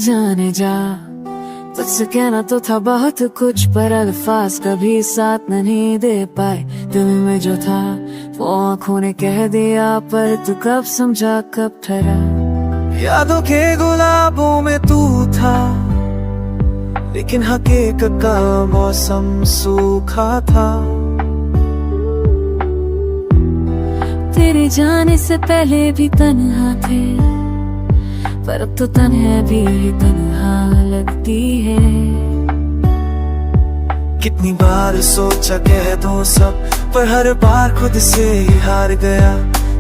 जाने जा, तुझसे कहना तो था बहुत कुछ, पर अल्फाज कभी साथ नहीं दे पाए। दिल में जो था वो आँखों ने कह दिया, पर तू कब समझा कब ठहरा। यादों के गुलाबों में तू था, लेकिन हकीकत का मौसम सूखा था। तेरे जाने से पहले भी तन्हा थे, पर अब तो तन्हा भी तन्हा लगती है। कितनी बार सोचा कह दो सब, पर हर बार खुद से ही हार गया।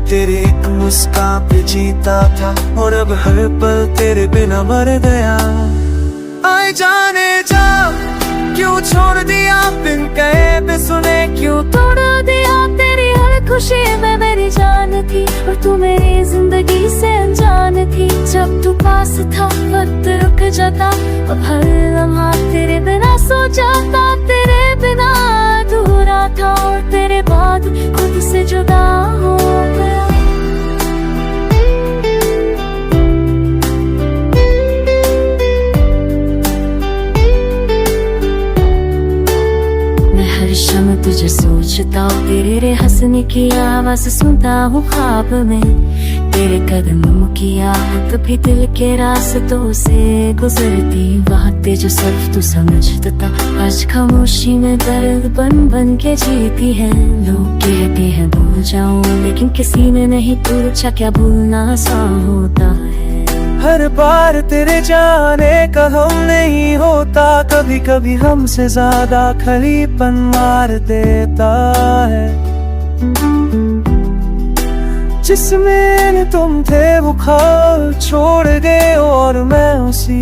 तेरे एक मुस्कान पे जीता था, और अब हर पल तेरे बिना मर गया। आए जाने जा, क्यों छोड़ दिया बिन कहे भी सुने, क्यों तोड़ दिया तेरी हर खुशी में मेरी जान थी, और तू मेरी जिंदगी से अनजान थी। जब तू पास था वक्त रुक जाता, अब हर लम्हा तेरे बिना सो जाता। तेरे बिना अधूरा था, और तेरे बाद खुद से जुदा हो गया। शम तुझे सोचता हूँ, तेरे हंसने की आवाज सुनता हूँ ख्वाब में। तेरे कदमों की आहट भी दिल के रास्तों से गुजरती। बातें जो सिर्फ तू समझता था, आज खामोशी में दर्द बन बन के जीती है। लोग कहते हैं भूल जाऊं, लेकिन किसी ने नहीं पूछा क्या भूलना आसान होता है। हर बार तेरे जाने का हम नहीं होता, कभी कभी हमसे ज्यादा खलीपन मार देता है। जिसमें तुम थे वो खाल छोड़ गए, और मैं उसी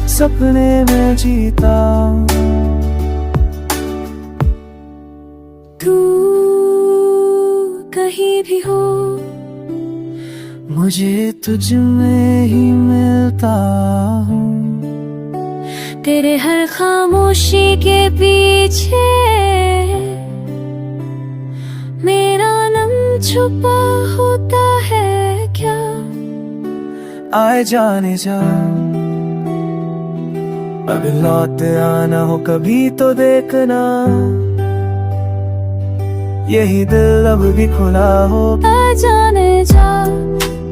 सपने में जीता। तू कहीं भी हो, मुझे तुझ में ही मिलता हूँ। तेरे हर खामोशी के पीछे मेरा नाम छुपा होता है क्या। आए जाने जा, अब लौट आना हो कभी तो देखना, यही दिल अब भी खुला हो। आ जाने जा,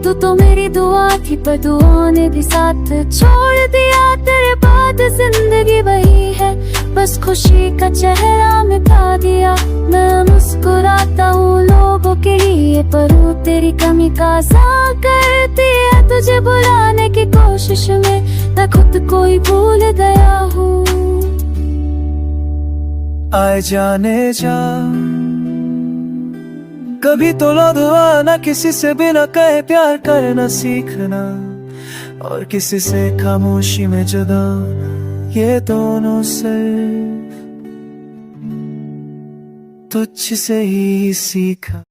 तू तो मेरी दुआ थी, पर दुआ ने भी साथ छोड़ दिया। तेरे बाद जिंदगी वही है, बस खुशी का चेहरा मिटा दिया। मैं मुस्कुराता हूँ लोगों के लिए, पर वो तेरी कमी का साथ करती है। तुझे बुलाने की कोशिश में मैं खुद को ही भूल गया हूँ। आए जाने जा, कभी तो लौटवा ना किसी से बिना कहे प्यार करना सीखना, और किसी से खामोशी में जुदा होना। ये दोनों सिर्फ तुझ से ही सीखा।